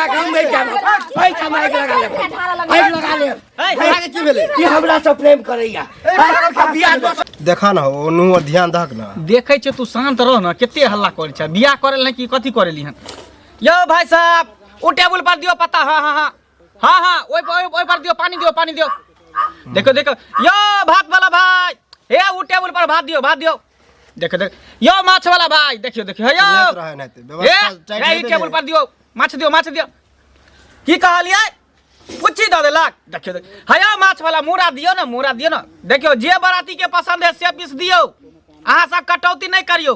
लगा हम बैठ जाब बैठ हम आग लगा ले आग लगा ले लगा के की भेले ई हमरा से प्रेम करैया बियाह देखा ना ओनु ध्यान दहक ना देखे छ तू शांत रह ना केते हल्ला करे छ बियाह करे की कथि करेली हन यो भाई साहब ओ टेबल पर दियो पता हां हां हां हां हां ओइ पर दियो पानी दियो देखो देखो यो भात वाला भाई हे ओ टेबल पर भात दियो देखो यो माछ वाला भाई देखियो देखियो यो व्यवस्था ए टेबल पर दियो माछ दियो की कहलिए कुछ दे देलक देखियो हया माछ वाला मुरा दियो ना देखियो जे बराती के पसंद है से पीस दियो अहाँ सब कटौती नहीं करियो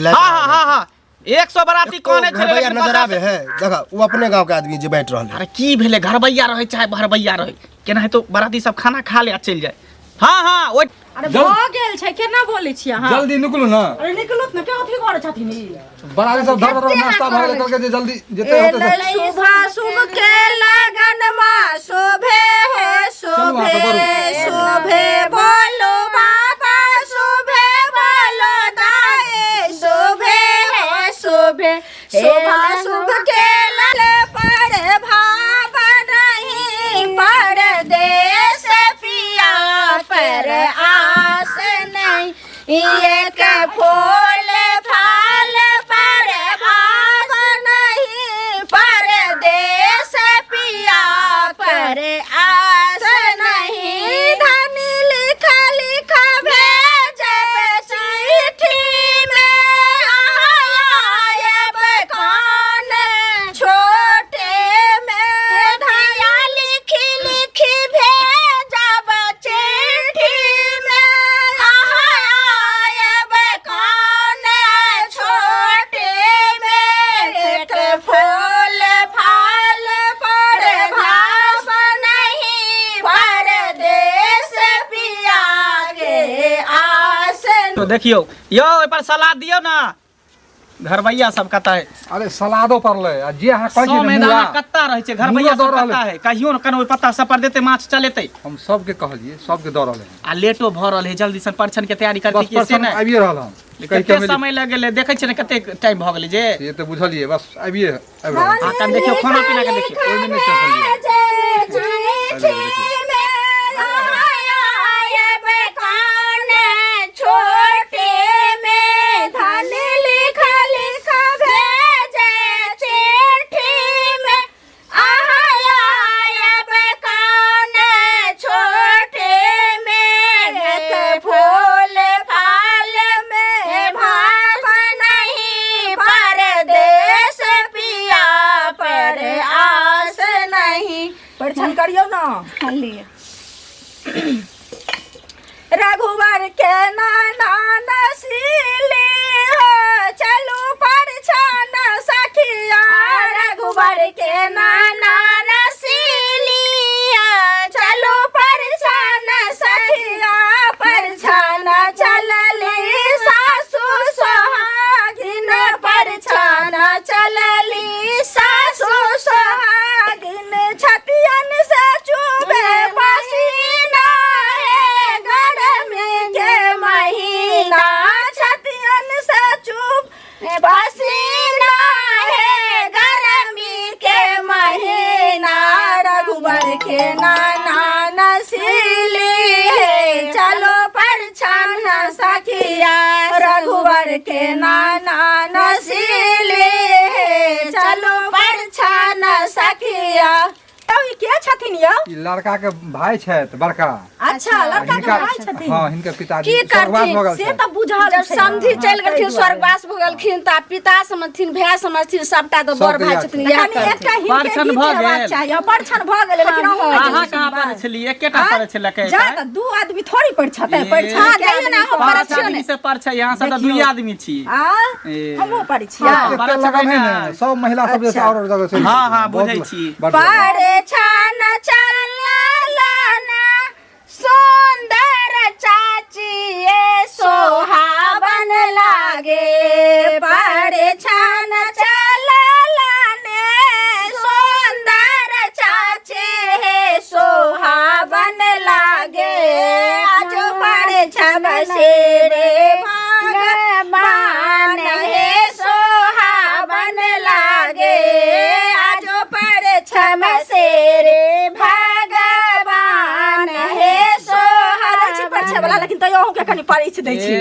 हां 100 बराती कोने छले लेकिन नजर आवे है देखा वो अपने गांव के आदमी जे बैठ रहल अरे की भेले घरबैया रहे चाहे बहरबैया रहे केना है तो बराती सब खाना खा ले आ चल जाए हां ओइ अरे भ गेल छै केना बोलै छी अहाँ जल्दी निकलू ना अरे निकलू न के अथी करे छथिन ई बराती सब धर नाश्ता भ गेल करके जे जल्दी जेते होते सुबह शुभ के लगन मा शोभे बोलो बाबा शोभे बोलो दाए शोभे शोभा शुभ के लल पर भाव नहीं पर देश पिया पर आस नहीं एक फूल फाल पर भाव नहीं पर देश पिया पर आस नहीं धन लिखा भेजे चिट्ठी में आयब कौन छोटे में धया लिखी भेजब चिट्ठी में आयब कौन छोटे में एक फूल फाल पर भाव नहीं पर देश पिया के आस तो देखियो यो ओइ पर सलाद दियो ना घरबैया सब कता है अरे सलादो परले आ जे अहाँ कहै छी सौ ने मैदान कत्ता रहे छै घरबैया सब कत्ता है कहियो न कनो पत्ता सब पर देते माछ चलेते हम सबके कहलिए सबके दऽ रहले आ लेटो भ रहल है जल्दी से परिछन के तैयारी करते कि से ना आबिए रहल हम कते समय लग गेले देखे छै ने कते टाइम भ गेले जे ये तो बुझलिए बस आबिए रहल आ कन देखियो खाना पीना के देखियो ओइ में नहीं चलिए छोटे में धन लिखा भेजे चिट्ठी में आयब कौन छोटे में एक फूल फाल में भाव नहीं पर देश पिया पर आस नहीं परिछन करियो ना रघुवर के नाना नसीली हो चलू परिछन सखिया रघुवर के नाना नसीली चलू परिछन सखिया परिछन चलली सासु सोहागिन परिछन चलली सासु सोहागिन छतियन से चुबे पसीना है गर्मी के महीना छतियन से चुब पसीना है गर्मी के महीना रघुवर के नाना नसीली है चलो परिछन सखिया रघुवर के नाना नसीली है चलो परिछन सखिया के छथिन यो ई लड़का के भाई छथि बड़का अच्छा लड़का के भाई छथिन हां हिनकर पिताजी की करथिन से त बुझल जब समधी चल गेलखिन स्वर्गवास भ गेलखिन त पिता समझथिन भाई समझथिन सबटा त बड़ भाई छथिन या करथिन परिछन भ गेल परिछन भ गेल लेकिन अहाँ कहां पर छली एकेटा पर छले के जा त दू आदमी थोड़ी पर छते परिछन कहियो ना हम पांच आदमी से पर छै यहां से त दुई आदमी छी हमो पर छी पर छै ना सब महिला सब जैसे और जगह से हां बुझै छी परिछन चलना सुंदर चाची ये सोहावन लागे परिछन चलने सुंदर चाची है सोहावन लागे आज परिछन से रे भगवान है सोहावन लागे आज तनी परिच दै छी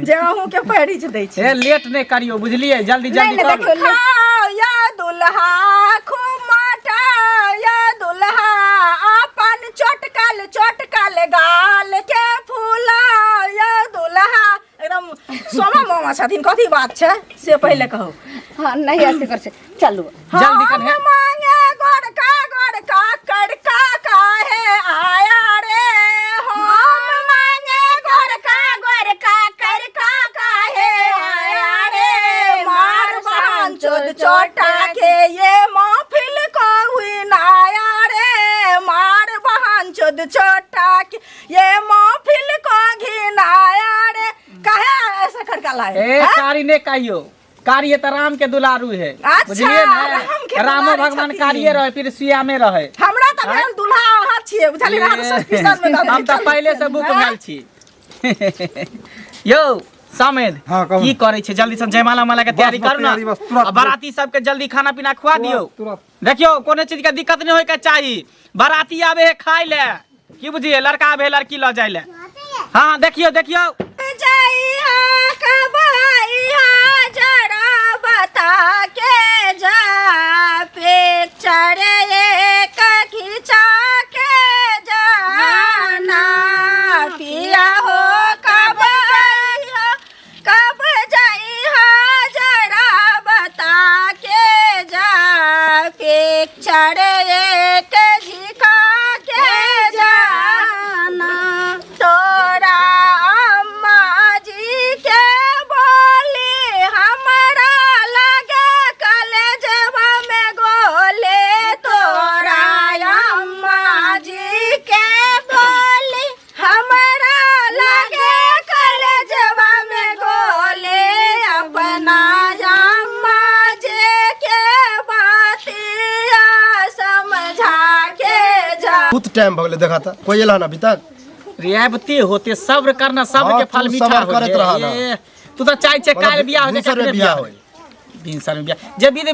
जे अहूँ के परिच दै छी ए लेट नहीं करियो बुझलिए जल्दी जल्दी करो खाओ या दुल्हा खुमाटा या दुल्हा अपन चोटकल गाल के फूला या दुल्हा एकदम सोमा मामा छथिन कथी बात छै से पहले कहो हां नहीं ऐसे कर छै चलू जल्दी कर है मांगे गोड़का करका काहे आया रे हम मांगे गोड़का करका काहे आया रे मार बहन चोद चोटा के ये महफिल को हुई नाया रे मार बहन चोद चोटा के ये महफिल को घिनाया रे काहे ऐसा करका लाए ए कारी ने कहियो कार्य त राम के दुलारू है बुझलिए ना रामो भगवान कार्य रहे फिर सिया में रहे हमरा त भेल दुल्हा अहाँ छिए बुझलिए ना सस्पिशन में हम त पहले से बुक भेल छी यो सामेद की करे छै जल्दी से जयमाला माला के तैयारी करू ना बाराती सब के जल्दी खाना पीना खुआ दियो देखियो कोनो चीज के दिक्कत नहीं होय के चाहिए बाराती आवे है खाय ले की बुझिए लड़का आवे लड़की ल जाय ले हां देखियो जइहा कब आइहा जरा बता के जा पिक्चर एक खिंचा के जाना पिया हो कब जइहा जरा बता के जा पिक्चर एक झिका के जाना तोरा अम्मा जी के बोली हमरा लगे कलेजवा में गोले तोरा अम्मा जी के बोली हमरा लगे कलेजवा में गोले अपना अम्मा जी के बातिया समझा के जा बहुत टाइम भगले देखा था कोई एला ना अभी तक रियायती होते सब्र करना सब्र के फल मीठा हो करत रहा ना तू तो चाहे छे काल बियाह हो जाए बियाह होई बिनसर में बियाह जे विधि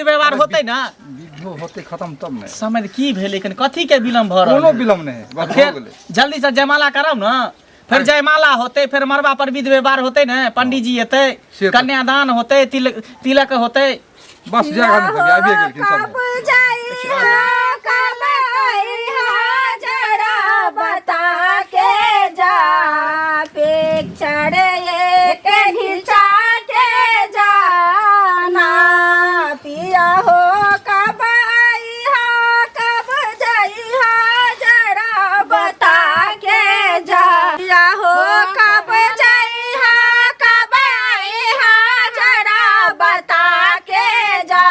व्यवहार होते ना विधो होते खत्म तब नहीं समय की भेल लेकिन कथी के विलंब भ रहल कोनो विलंब नहीं बस हो गेलै जल्दी से जयमाला करब ना फिर जयमाला होते फिर मरबा पर विधि व्यवहार होते ना पंडित जी एते कन्यादान होते तिलक होते बस जगह नहीं आबे गेलखिन सब बता के जा पिक्चर एक घिंचा के जाना पिया हो कब आइहा कब जइहा जरा बता के जा पिया हो कब जइहा कब आइहा जरा बता के जा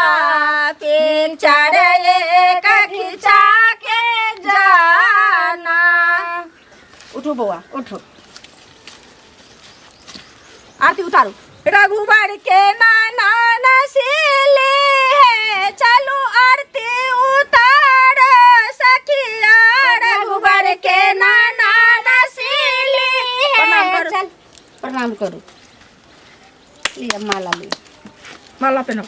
पिक्चर एक घिंचा के जाना उठो बउआ उठो आरती उतारो रघुवर के नाना नसीले है चलो आरती उतार सखिया रघुवर के नाना नसीले है चल प्रणाम करो लिया माला पहनो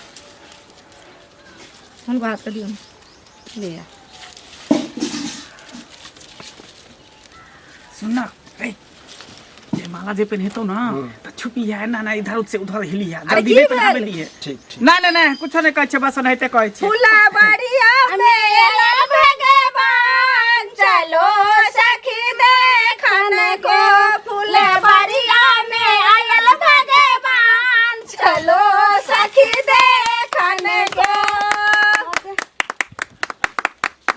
उनको हाथ कर दियो लिया सुनना जयमाला जे पहने तो ना तो छुपी है ना इधर से उधर हिली है जल्दी ले पहनावे लिए ठीक नहीं कुछ नहीं कहै छै बस नहीं कहै छै फूला बढ़िया में भगवान चलो सखी देखन को फूला बढ़िया में आयल भगवान चलो सखी देखन को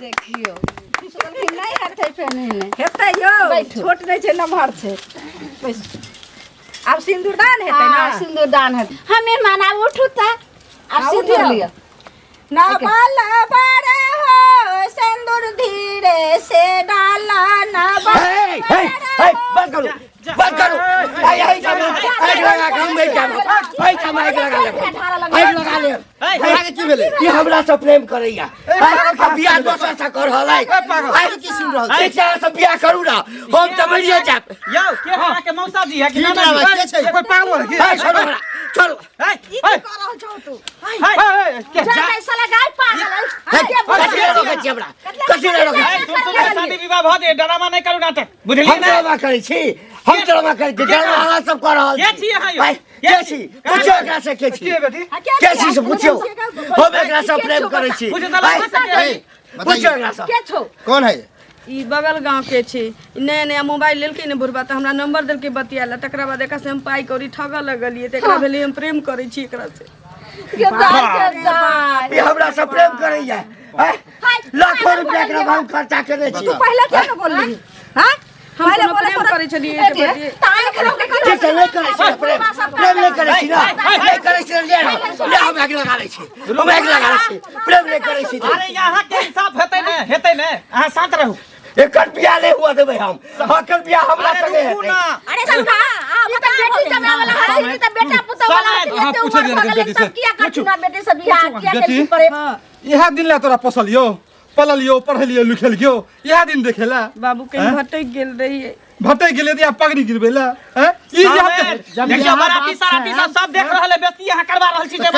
देखियो नहीं हरते पहने हेतै यो छोट नहीं छै नमहर छै अब सिंदूरदान हेतै ना सिंदूरदान हेतै हमें माना उठू त अब सिंदूर लिया ना बाला बड़े हो सिंदूर धीरे से डाला ना बंद करो आई लगा के हम नहीं जाब आई कमाई लगा ले आगे की भेले ये हमरा से प्रेम करैया का बियाह दोसर से कर हलाई आगे की सुन रहल आई चाहे से बियाह करू ना हम त मरिए जाब यो के हमरा के मौसा जी है कि की नाना नाम के छै कोई पागल है की चलो ई की कर रहल छौ तू के जा साला गाय पागल है कथी रोके छी हमरा कथी रोके तुम शादी विवाह भ ये ड्रामा नहीं करू नाटक बुझलिए हम ना ड्रामा करै छी हम ड्रामा करै छी ड्रामा अहाँ सब कऽ रहल के छी अहाँ यौ? के छी पूछो एकरा से के छी के छी से पूछो हम एकरा से प्रेम करै छी पूछो त लगा सके पूछो एकरा से के छौ कौन है ई बगल गांव के छै नया नया मोबाइल लेलकै ने बुढ़बा त हमरा नंबर देलकै बतियाला तकरा बाद एकरा से हम पाई कौड़ी ठगऽ लगलिए त एकरा भेले हम प्रेम करै छी एकरा से ये हमरा से प्रेम करैया लाखों रुपया एकरा हम खर्चा करने छी तू पहले क्या न बोलली हां हम कोनो प्रेम करै छलिए एक बेटी ताई खरो के ठीक छै नहीं करै छी प्रेम प्रेम नहीं करै छी ना नहीं करै छी ले हम आग लगा लै छी हम आग लगा लै छी प्रेम नहीं करै छी अरे यहाँ के इंसाफ हेतै ने अहाँ शांत रहू एकर बियाह नहीं हुआ देबै हम एकर बियाह हमरा संगे रुकू ना अरे सुना अब तो बेटी जमे वाला है तो बेटा पुतो वाला हाँ, पूछे दिया कर बेटी से। किया काटना बेटी से बियाह किया बेटी? के पड़े यह दिन ला तोरा पसलियो पललियो पढ़लियो लिखलियो यह दिन देखेला बाबू कहीं भटक गेल रहिए भटक गेले दिया पगड़ी गिरबेला हैं ई देखियो बराती साराती सब देख रहल है बेटी यहाँ करवा रहल छी जे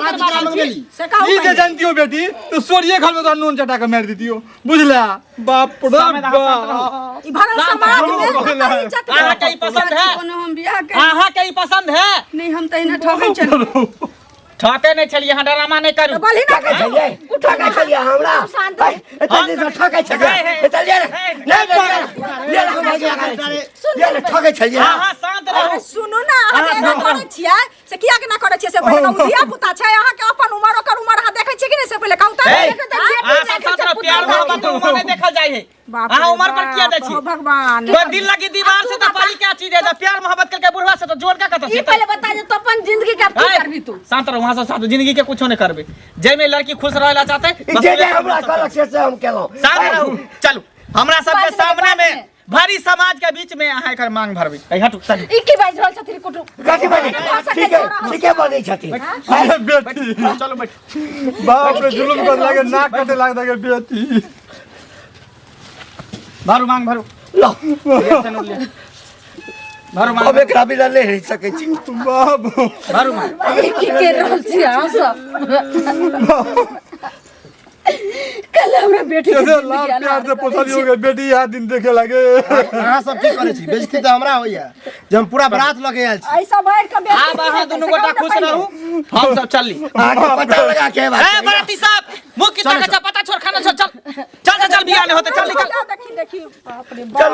ई जे जानतियो बेटी तो सोरिये घर में तो नून चटा के मार दीतियो बुझला बाप रे बाप ई भरल समाज में इज्जत अहाँ के ई पसंद है कोनो हम बियाह कर अहाँ के ई पसंद है नहीं हम तहिना ठगै छलिए ठके नहीं छलिए यहाँ ड्रामा नहीं करू बोली ना ठकै छलिए ठकै छलिए हमरा एतै जे ठकै छलिए एतै ले ले हम आग लगा लै छी ले ठकै छलिए अहाँ शांत रहू सुनु ना अहाँ जे करे छियै से किया के ना करे छियै से पहिले उधिया पुता छै अहाँ के अपन उमर ओकर उमर अहाँ देखै छियै कि नहीं से पहिले कहू त अहाँ सब साथ रह प्यार मोहब्बत उमर नहीं देखल जाय है अहाँ उमर पर किया दै छी भगवान कोई दिल लगी दीवार से तो पाली क्या चीज है प्यार मोहब्बत करके बुढ़वा से तो जोड़ का कत ई पहले बता जे तो अपन जिंदगी का की करबी तू शांत रहो वहां से साथ जिंदगी के कुछो नहीं करबे जय में लड़की खुश रहला चाहते जे हमरा कहलक से हम केलौ शांत रहू चलू हमरा सबके सामने में भारी समाज के बीच में अहाँ एकर मांग भरबी ए हटू चलू ई की बाज रहल छथिन कुटु कथि बनी ठीक है बनी छथिन अरे बेटी चलो बैठ बाप रे जुलुम कर लागे नाक कटे लाग दे बेटी भरू मांग भरू लो भरू मांग अब एकरा बिना नहीं रह सकै छी बाप भरू मांग की के रहल छी अहाँ सब कल हमरा बेटी के कैसे लाभ प्यार से पोसलियो के बेटी यह दिन देखे लागे अहाँ सब की करे छी बेइज्जती तो हमरा होइया जब हम पूरा बारात लगे आयल छी ऐसा बैठ के बेटी अब अहाँ दोनों गोटा खुश रहू हम सब चलली आगे पता लगा के बात ए बराती साहब मुंह कितना का पता छोड़ खाना छोड़ चल चल चल बियाह नहीं होते चल निकल देखी देखी बाप रे बाप। चलो